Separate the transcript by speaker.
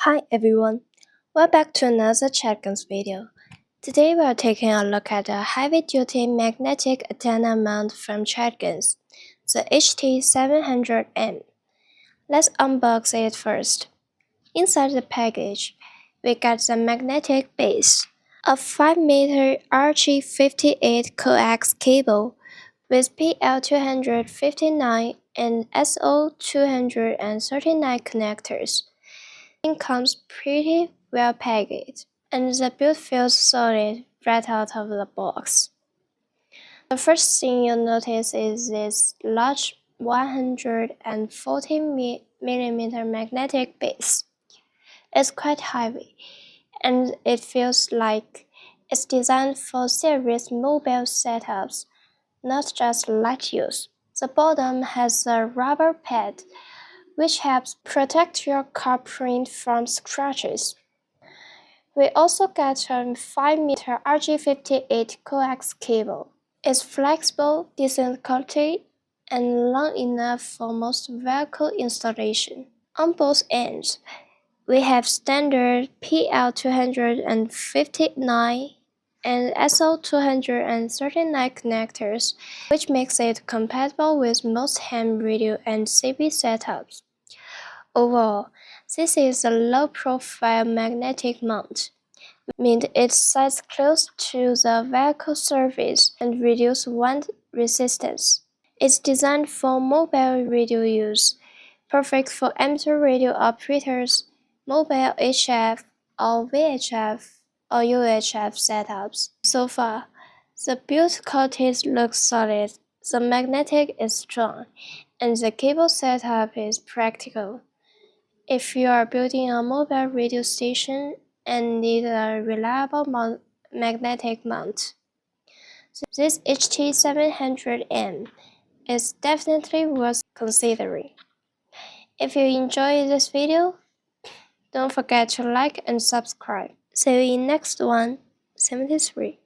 Speaker 1: Hi everyone, welcome back to another Chelegance video. Today we are taking a look at a heavy-duty magnetic antenna mount from Chelegance, the HT700M. Let's unbox it first. Inside the package, we got the magnetic base, a 5-meter RG58 coax cable with PL259 and SO239 connectors. It comes pretty well packaged, and the build feels solid right out of the box. The first thing you'll notice is this large 140mm magnetic base. It's quite heavy, and it feels like it's designed for serious mobile setups, not just light use. The bottom has a rubber pad, which helps protect your car print from scratches. We also got a 5-meter RG58 coax cable. It's flexible, decent quality, and long enough for most vehicle installation. On both ends, we have standard PL259 and SO239 connectors, which makes it compatible with most ham radio and CB setups. Overall, this is a low-profile magnetic mount, meaning it sits close to the vehicle surface and reduces wind resistance. It's designed for mobile radio use, perfect for amateur radio operators, mobile HF or VHF or UHF setups. So far, the build quality looks solid, the magnetic is strong, and the cable setup is practical. If you are building a mobile radio station and need a reliable magnetic mount, this HT700M is definitely worth considering. If you enjoyed this video, don't forget to like and subscribe. See you in next one, 73.